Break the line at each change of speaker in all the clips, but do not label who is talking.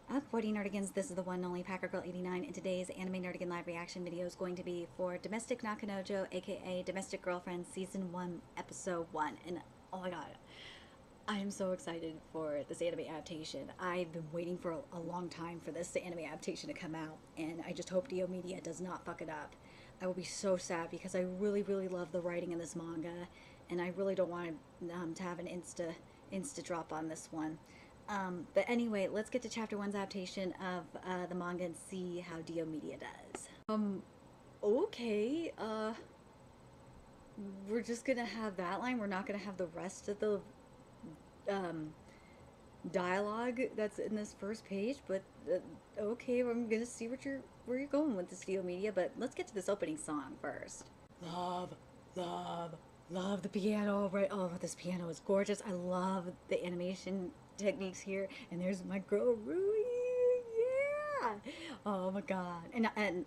Up 40 Nerdigans, this is the one and only Packer Girl 89, and today's Anime Nerdigan live reaction video is going to be for Domestic Nakanojo, aka Domestic Girlfriend Season 1, Episode 1. And oh my god, I am so excited for this anime adaptation. I've been waiting for a long time for this anime adaptation to come out, and I just hope Dio Media does not fuck it up. I will be so sad because I really, really love the writing in this manga, and I really don't want to have an insta drop on this one. But anyway, let's get to chapter one's adaptation of the manga and see how Dio Media does. Okay, we're just gonna have that line. We're not gonna have the rest of the dialogue that's in this first page. But okay, I'm gonna see where you're going with this, Dio Media. But let's get to this opening song first. Love, love, love the piano. Right? Oh, this piano is gorgeous. I love the animation techniques here, and there's my girl Rui. Yeah, oh my god. And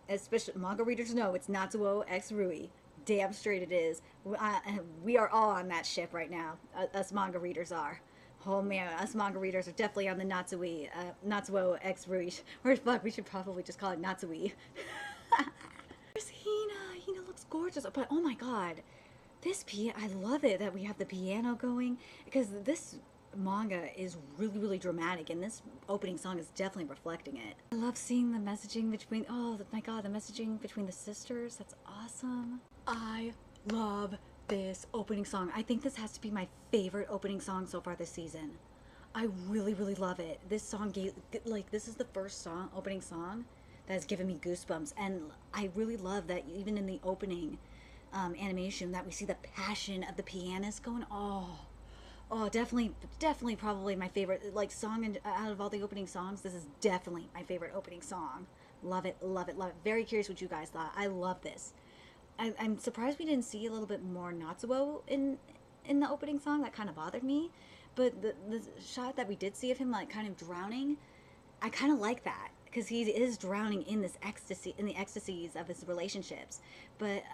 especially manga readers know it's Natsuo x Rui. Damn straight it is. We are all on that ship right now. Us manga readers are. Oh man, us manga readers are definitely on the Natsuo x Rui. Or fuck, we should probably just call it Natsui. There's Hina. Hina looks gorgeous, but oh my god, I love it that we have the piano going, because this manga is really, really dramatic, and this opening song is definitely reflecting it. I love seeing the messaging between, oh my god, the messaging between the sisters. That's awesome. I love this opening song. I think this has to be my favorite opening song so far this season. I really, really love it. This song this is the first opening song that has given me goosebumps, and I really love that even in the opening animation that we see the passion of the pianist going, oh, definitely, probably my favorite song out of all the opening songs. This is definitely my favorite opening song. Love it, love it, love it. Very curious what you guys thought. I love this. I'm surprised we didn't see a little bit more Natsuo in the opening song. That kind of bothered me. But the shot that we did see of him kind of drowning, I kind of like that, because he is drowning in this ecstasy, in the ecstasies of his relationships. But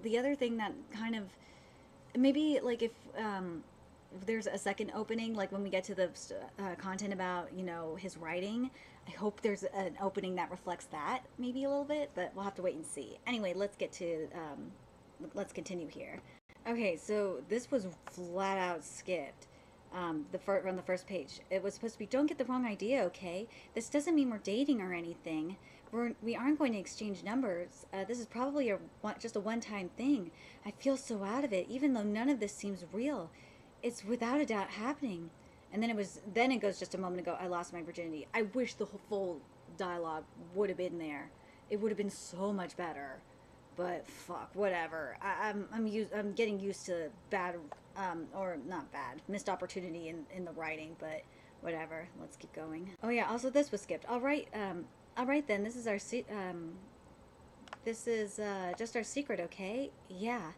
the other thing that kind of maybe if there's a second opening, when we get to the content about, his writing, I hope there's an opening that reflects that maybe a little bit, but we'll have to wait and see. Anyway, let's continue here. Okay, so this was flat out skipped. On the first page, it was supposed to be, don't get the wrong idea, okay? This doesn't mean we're dating or anything. We aren't going to exchange numbers. This is probably just a one-time thing. I feel so out of it, even though none of this seems real. It's without a doubt happening. And then it goes just a moment ago, I lost my virginity. I wish the whole full dialogue would have been there. It would have been so much better. But fuck, whatever. I'm getting used to bad, or not bad, missed opportunity in the writing, but whatever. Let's keep going. Oh yeah, also this was skipped. All right then, this is just our secret, okay? Yeah,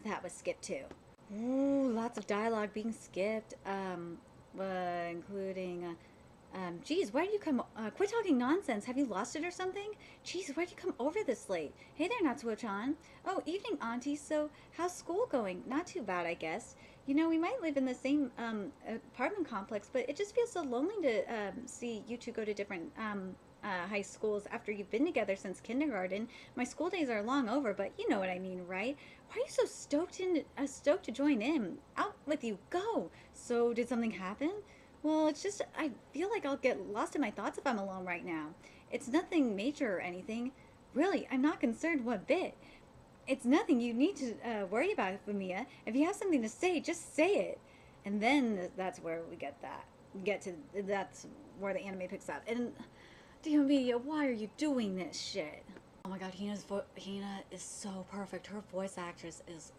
that was skipped too. Ooh, lots of dialogue being skipped, including, geez, why did you come, quit talking nonsense, have you lost it or something? Geez, why'd you come over this late? Hey there, Natsuo-chan. Oh, evening, auntie, so, how's school going? Not too bad, I guess. You know, we might live in the same, apartment complex, but it just feels so lonely to, see you two go to different, high schools after you've been together since kindergarten. My school days are long over, but you know what I mean, right? Why are you so stoked to join in? Out with you, go! So, did something happen? Well, it's just, I feel like I'll get lost in my thoughts if I'm alone right now. It's nothing major or anything. Really, I'm not concerned one bit. It's nothing you need to worry about, Fumiya. If you have something to say, just say it. And then that's where we that's where the anime picks up. And Dio Media, why are you doing this shit? Oh my god, Hina is so perfect. Her voice actress is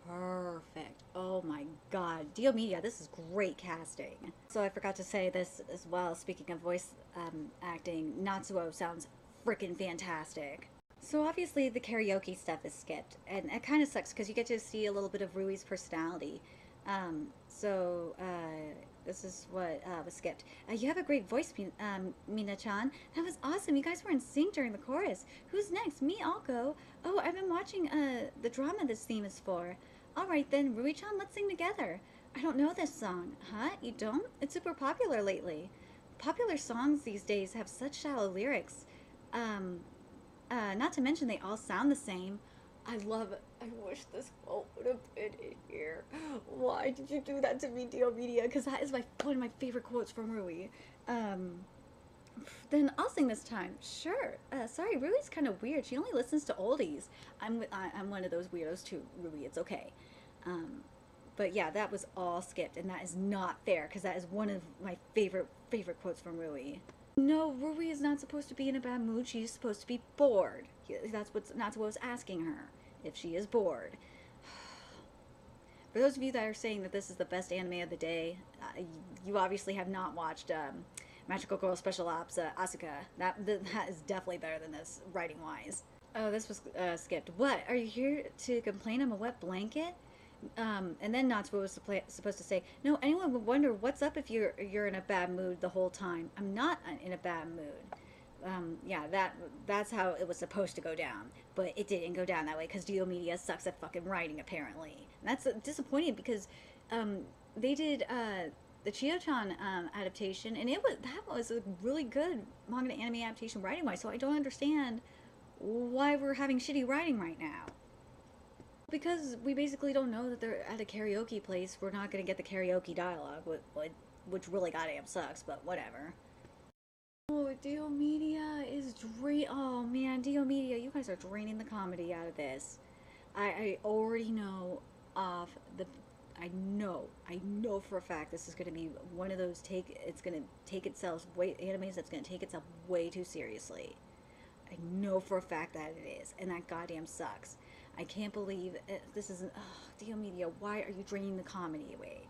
perfect. Oh my god. Dio Media, this is great casting. So I forgot to say this as well. Speaking of voice acting, Natsuo sounds freaking fantastic. So obviously the karaoke stuff is skipped, and it kind of sucks because you get to see a little bit of Rui's personality. This is what was skipped. You have a great voice, Mina-chan. That was awesome. You guys were in sync during the chorus. Who's next? Me, I'll go. Oh, I've been watching the drama this theme is for. Alright then, Rui-chan, let's sing together. I don't know this song. Huh? You don't? It's super popular lately. popular songs these days have such shallow lyrics. Um, Not to mention they all sound the same. I love it. I wish this quote would have been in here. Why did you do that to me, Dio Media? Because that is one of my favorite quotes from Rui. Um, then I'll sing this time. Sure. Sorry, Rui's kind of weird. She only listens to oldies. I'm one of those weirdos too, Rui. It's okay. Um, but yeah, that was all skipped, and that is not fair because that is one of my favorite quotes from Rui. No, Rui is not supposed to be in a bad mood. She's supposed to be bored. That's what's not what I was asking her. If she is bored. For those of you that are saying that this is the best anime of the day, you obviously have not watched Magical Girl Special Ops Asuka. That is definitely better than this, writing wise. Oh, this was skipped. What? Are you here to complain I'm a wet blanket? And then Natsuo was supposed to say, no, anyone would wonder what's up if you're in a bad mood the whole time. I'm not in a bad mood. Yeah, that's how it was supposed to go down. But it didn't go down that way because Dio Media sucks at fucking writing, apparently. And that's disappointing because they did the Chio-chan adaptation, and that was a really good manga to anime adaptation writing-wise, so I don't understand why we're having shitty writing right now. Because we basically don't know that they're at a karaoke place, we're not going to get the karaoke dialogue, which really goddamn sucks, but whatever. Oh, Dio Media is oh man, Dio Media, you guys are draining the comedy out of this. I already know off the... I know for a fact this is going to be one of those it's going to take itself animes that's going to take itself way too seriously. I know for a fact that it is, and that goddamn sucks. I can't believe this isn't... Dio Media, why are you draining the comedy away?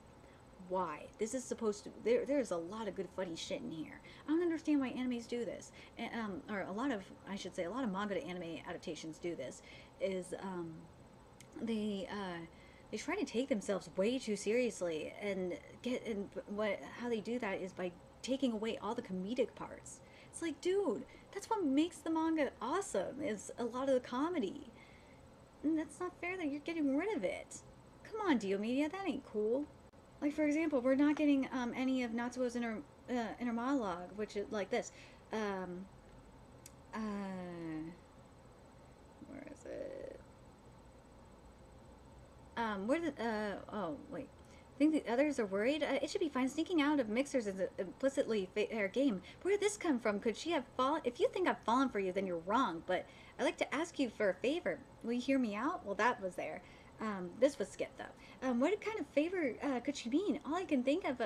Why? This is supposed to... There's a lot of good funny shit in here. I don't understand why animes do this. And, or a lot of manga to anime adaptations do this. They try to take themselves way too seriously, and how they do that is by taking away all the comedic parts. It's like, dude, that's what makes the manga awesome, is a lot of the comedy. And that's not fair that you're getting rid of it. Come on, Dio Media, that ain't cool. Like, for example, we're not getting any of Natsuo's inner monologue, which is like this. Where is it? Oh, wait. I think the others are worried. It should be fine. Sneaking out of mixers is implicitly fair game. Where did this come from? Could she have fallen? If you think I've fallen for you, then you're wrong. But I'd like to ask you for a favor. Will you hear me out? Well, that was there. This was skipped, though. What kind of favor could she mean? All I can think of,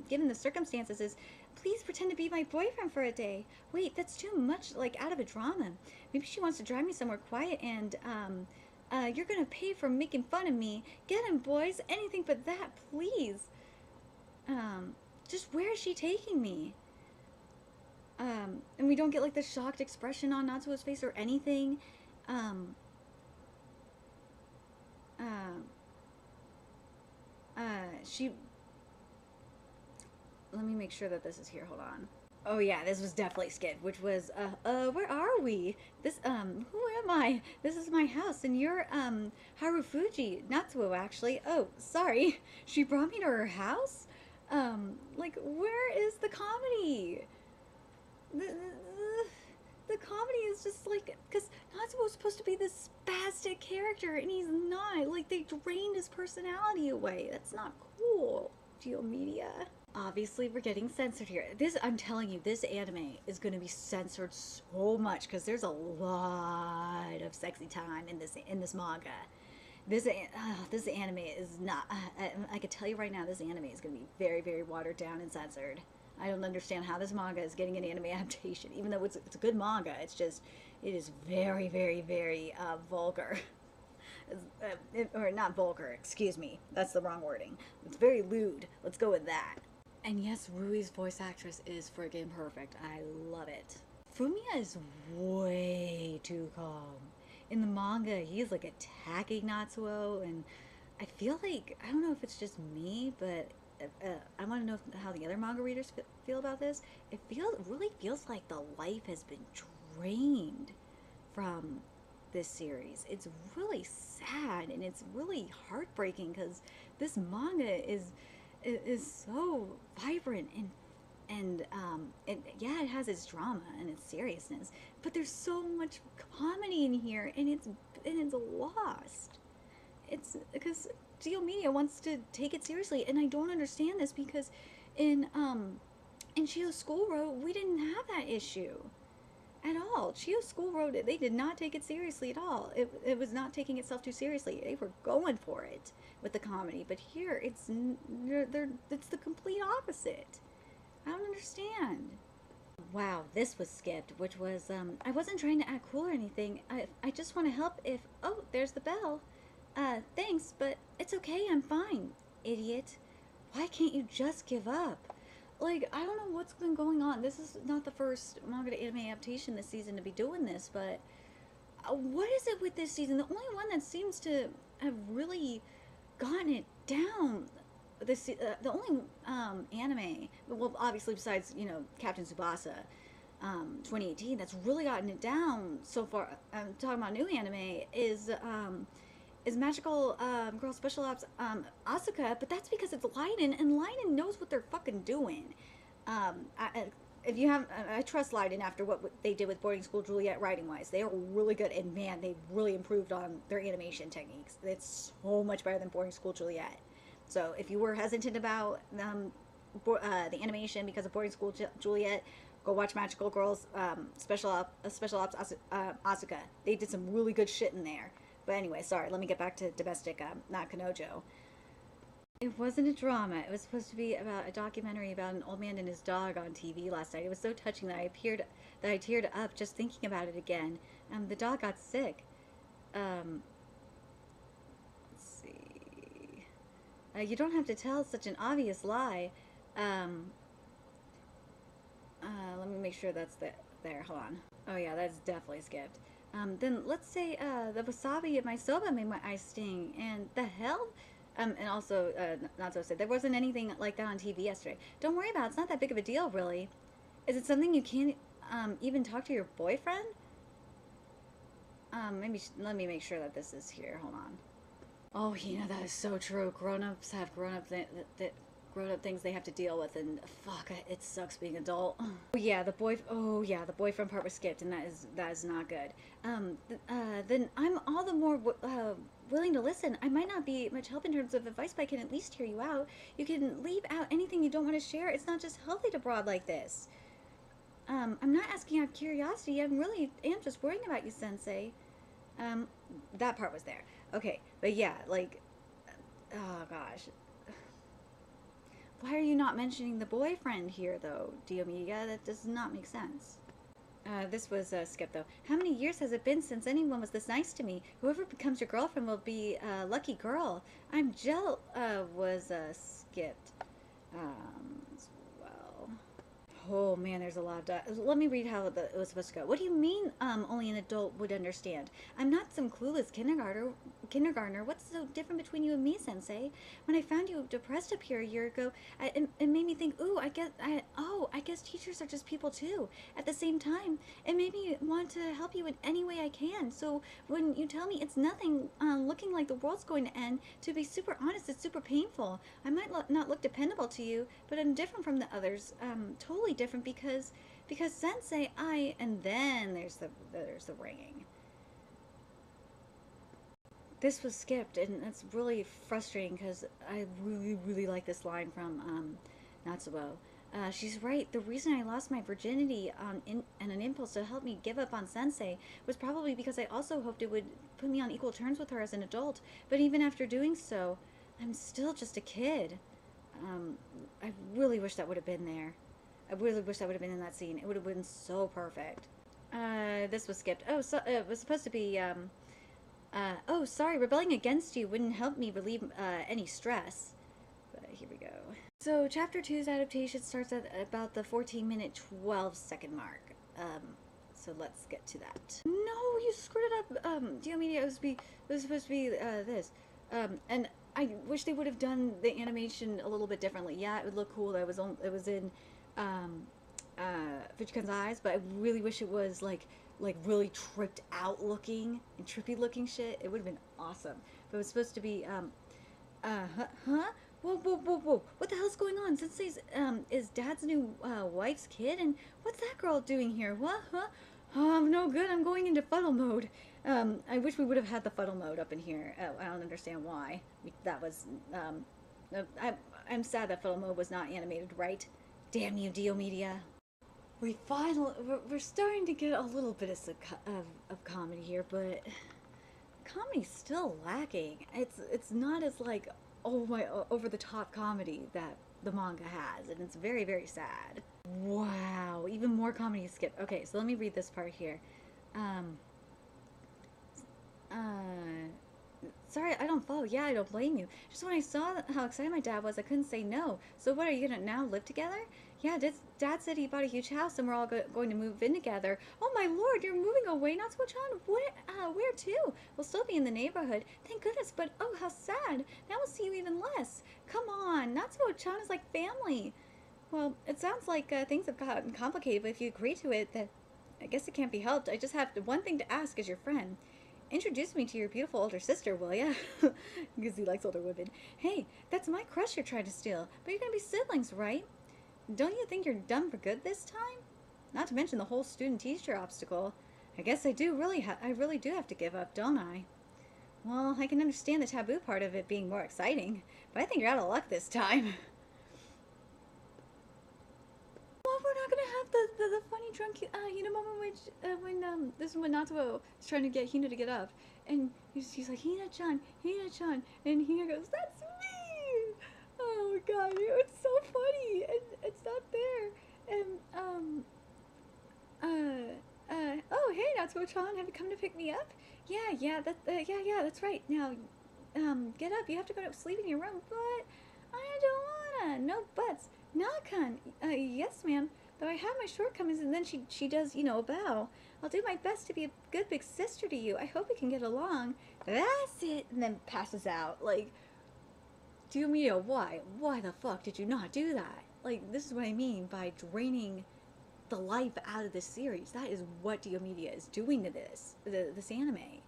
given the circumstances, is please pretend to be my boyfriend for a day. Wait, that's too much, like, out of a drama. Maybe she wants to drive me somewhere quiet and, you're gonna pay for making fun of me. Get him, boys. Anything but that, please. Just where is she taking me? And we don't get, like, the shocked expression on Natsuo's face or anything. Let me make sure that this is here. Hold on. Oh yeah, this was definitely skipped, which was, where are we? Who am I? This is my house, and you're, Harufuji, Natsuo, actually. Oh, sorry. She brought me to her house? Like, where is the comedy? The comedy is just, like, because Natsuo was supposed to be this spastic character, and he's not. Like, they drained his personality away. That's not cool, Dio Media. Obviously, we're getting censored here. I'm telling you, this anime is going to be censored so much because there's a lot of sexy time in this manga. This anime is not... I can tell you right now, this anime is going to be very, very watered down and censored. I don't understand how this manga is getting an anime adaptation, even though it's a good manga. It's just, it is very, very, very vulgar. Or not vulgar, excuse me. That's the wrong wording. It's very lewd. Let's go with that. And yes, Rui's voice actress is friggin' perfect. I love it. Fumiya is way too calm. In the manga, he's like attacking Natsuo, and I feel like, I don't know if it's just me, but I want to know how the other manga readers feel about this. It really feels like the life has been drained from this series. It's really sad, and it's really heartbreaking because this manga is so vibrant yeah, it has its drama and its seriousness, but there's so much comedy in here, and it's lost. It's because Geo Media wants to take it seriously, and I don't understand this because in Chio's School Road we didn't have that issue at all. Chio's School Road, they did not take it seriously at all. It was not taking itself too seriously. They were going for it with the comedy, but here it's the complete opposite. I don't understand. Wow, this was skipped, which was, I wasn't trying to act cool or anything. I just want to help if, oh, there's the bell. Thanks, but it's okay, I'm fine, idiot. Why can't you just give up? Like, I don't know what's been going on. This is not the first manga to anime adaptation this season to be doing this, but what is it with this season? The only one that seems to have really gotten it down, the only anime, well, obviously besides, Captain Tsubasa, 2018, that's really gotten it down so far. I'm talking about new anime is Magical Girl Special Ops Asuka, but that's because it's Leiden, and Leiden knows what they're fucking doing. If you have, I trust Leiden after what they did with Boarding School Juliet writing wise. They are really good, and man, they've really improved on their animation techniques. It's so much better than Boarding School Juliet. So if you were hesitant about the animation because of Boarding School Juliet, go watch Magical Girls Special Ops Asuka. They did some really good shit in there. But anyway, sorry, let me get back to Domestic, not Kanojo. It wasn't a drama. It was supposed to be about a documentary about an old man and his dog on TV last night. It was so touching that I teared up just thinking about it again. The dog got sick. Let's see. You don't have to tell such an obvious lie. Let me make sure that's there. Hold on. Oh yeah, that's definitely skipped. Then let's say the wasabi in my soba made my eyes sting, and the hell? And also, not so sad. There wasn't anything like that on TV yesterday. Don't worry about it. It's not that big of a deal, really. Is it something you can't even talk to your boyfriend? Maybe let me make sure that this is here. Hold on. Oh, that is so true. Grown-ups have grown-up things they have to deal with, and fuck, it sucks being adult. Oh yeah, the boyfriend part was skipped, and that is not good. Then I'm all the more willing to listen. I might not be much help in terms of advice, but I can at least hear you out. You can leave out anything you don't want to share. It's not just healthy to broad like this. I'm not asking out of curiosity. I'm just worrying about you, Sensei. That part was there. Okay, but yeah, like, oh gosh. Why are you not mentioning the boyfriend here, though, Diomedia? That does not make sense. This was skipped, though. How many years has it been since anyone was this nice to me? Whoever becomes your girlfriend will be a lucky girl. I'm was skipped as well. Oh man, there's a lot of let me read how it was supposed to go. What do you mean only an adult would understand? I'm not some clueless kindergartner. What's so different between you and me, Sensei? When I found you depressed up here a year ago, it made me think, ooh, I guess teachers are just people too. At the same time, it made me want to help you in any way I can. So when you tell me it's nothing, looking like the world's going to end, to be super honest, it's super painful. I might not look dependable to you, but I'm different from the others. Totally different because Sensei, and then there's the ringing. This was skipped, and that's really frustrating because I really like this line from Natsuo. She's right. The reason I lost my virginity and an impulse to help me give up on Sensei was probably because I also hoped it would put me on equal terms with her as an adult. But even after doing so, I'm still just a kid. I really wish that would have been there. I really wish that would have been in that scene. It would have been so perfect. This was skipped. Oh, so it was supposed to be, oh, sorry, rebelling against you wouldn't help me relieve any stress. But here we go. So, Chapter 2's adaptation starts at about the 14-minute, 12-second mark. So let's get to that. No, you screwed it up. Diomedia, it was supposed to be this. And I wish they would have done the animation a little bit differently. Yeah, it would look cool. It was in Fujikan's eyes, but I really wish it was like really tripped out looking and trippy looking shit. It would have been awesome. But it was supposed to be, huh? Whoa, whoa, whoa, whoa! What the hell's going on? Sensei's is Dad's new wife's kid, and what's that girl doing here? What? Huh? No good. I'm going into fuddle mode. I wish we would have had the fuddle mode up in here. I don't understand why. That was I'm sad that fuddle mode was not animated right. Damn you, Dio Media. We're starting to get a little bit of comedy here, but comedy's still lacking. It's not as like oh my over the top comedy that the manga has, and it's very very sad. Wow, even more comedy skip. Okay, so let me read this part here. Um, uh, Sorry, I don't follow. Yeah, I don't blame you. Just when I saw how excited my dad was, I couldn't say no. So what, are you gonna now live together? Yeah, Dad said he bought a huge house and we're all going to move in together. Oh my lord, you're moving away, Natsuko-chan? Where to? We'll still be in the neighborhood. Thank goodness, but oh, how sad. Now we'll see you even less. Come on, Natsuko-chan is like family. Well, it sounds like things have gotten complicated, but if you agree to it, then I guess it can't be helped. I just have one thing to ask as your friend. Introduce me to your beautiful older sister, will ya? Because he likes older women. Hey, that's my crush you're trying to steal. But you're gonna be siblings, right? Don't you think you're done for good this time? Not to mention the whole student-teacher obstacle. I guess I really do have to give up, don't I? Well, I can understand the taboo part of it being more exciting, but I think you're out of luck this time. Well, we're not gonna have the funny drunk Hina moment when this is when Natsuo is trying to get Hina to get up, and she's like Hina-chan, Hina-chan, and Hina goes, "That's me!" Oh god, it's so funny, and it's not there, and oh hey Natsuo-chan, have you come to pick me up? Yeah, that's right. Now, get up. You have to go to sleep in your room, but I don't wanna. No buts. Nakan, yes, ma'am. Though I have my shortcomings, and then she does, a bow. I'll do my best to be a good big sister to you. I hope we can get along. That's it. And then passes out. Like, Dio, why? Why the fuck did you not do that? Like, this is what I mean by draining the life out of this series. That is what Dio Media is doing to this anime,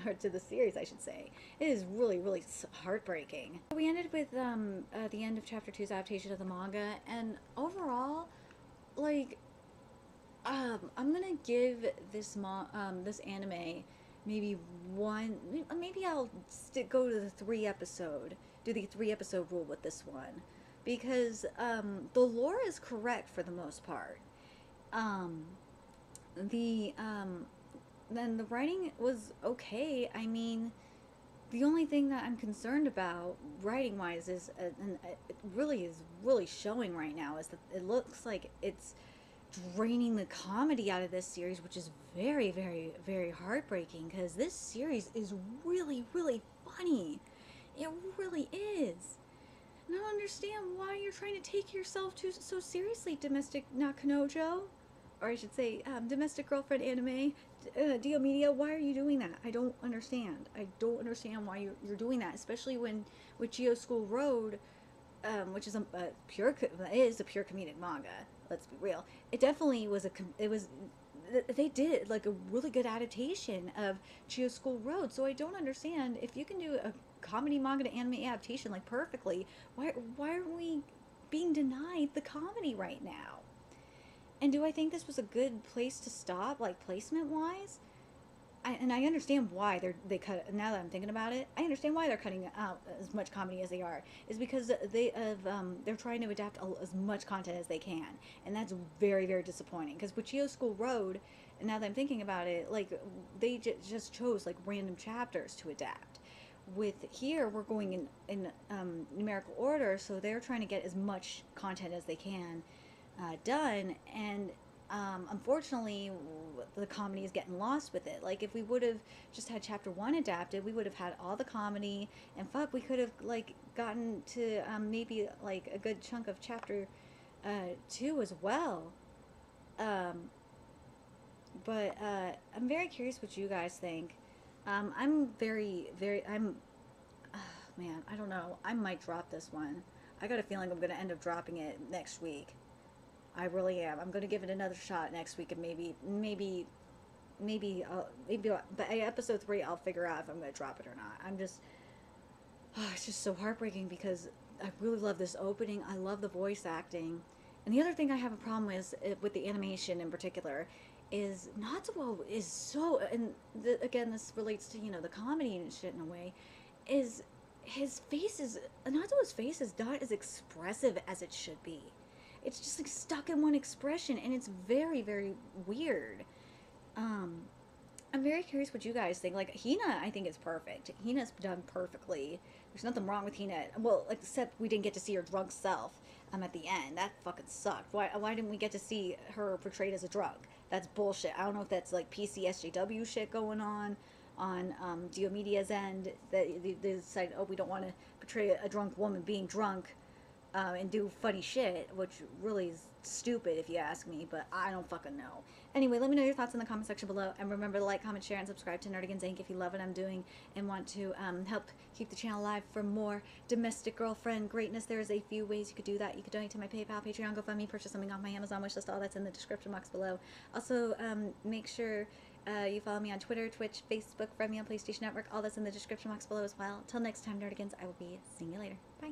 or to the series, I should say. It is really, really heartbreaking. We ended with the end of Chapter 2's adaptation of the manga, and overall, like, I'm gonna give this this anime maybe one. Maybe I'll go to the 3-episode. Do the 3-episode rule with this one, because the lore is correct for the most part. Um, then the writing was okay. I mean, the only thing that I'm concerned about writing wise is, and it really is really showing right now, is that it looks like it's draining the comedy out of this series, which is very, very, very heartbreaking because this series is really, really funny. It really is. And I don't understand why you're trying to take yourself so seriously, domestic Nakanojo. Or I should say, domestic girlfriend anime, Dio Media. Why are you doing that? I don't understand. I don't understand why you're doing that, especially when with Geo School Road, which is a pure comedic manga. Let's be real. It definitely was they did like a really good adaptation of Geo School Road. So I don't understand if you can do a comedy manga to anime adaptation like perfectly. Why are we being denied the comedy right now? And do I think this was a good place to stop, like placement wise? I understand why they cut. Now that I'm thinking about it, I understand why they're cutting out as much comedy as they are. Is because they're trying to adapt as much content as they can, and that's very very disappointing. Because with Geo School Road, and now that I'm thinking about it, like they just chose like random chapters to adapt. With here, we're going in numerical order, so they're trying to get as much content as they can done, and unfortunately the comedy is getting lost with it. Like if we would have just had chapter 1 adapted, we would have had all the comedy, and fuck, we could have like gotten to maybe like a good chunk of chapter 2 as well. But I'm very curious what you guys think. I'm very man, I don't know, I might drop this one. I got a feeling I'm gonna end up dropping it next week. I really am. I'm going to give it another shot next week, and maybe by episode 3 I'll figure out if I'm going to drop it or not. It's just so heartbreaking because I really love this opening. I love the voice acting. And the other thing I have a problem with the animation in particular is Natsuo is so, and again, this relates to, the comedy and shit in a way, is his face is, Natsuo's face is not as expressive as it should be. It's just like stuck in one expression, and it's very, very weird. Um, I'm very curious what you guys think. Like Hina, I think is perfect. Hina's done perfectly. There's nothing wrong with Hina. Well, except we didn't get to see her drunk self. At the end, that fucking sucked. Why didn't we get to see her portrayed as a drunk? That's bullshit. I don't know if that's like PCSJW shit going on Dio Media's end, that they decided, oh, we don't want to portray a drunk woman being drunk and do funny shit, which really is stupid if you ask me, but I don't fucking know. Anyway, let me know your thoughts in the comment section below, and remember to like, comment, share, and subscribe to Nerdigans Inc. if you love what I'm doing and want to help keep the channel alive for more domestic girlfriend greatness. There's a few ways you could do that. You could donate to my PayPal, Patreon, GoFundMe, purchase something off my Amazon wishlist. All that's in the description box below. Also, make sure you follow me on Twitter, Twitch, Facebook, friend me on PlayStation Network. All that's in the description box below as well. Until next time, Nerdigans, I will be seeing you later. Bye.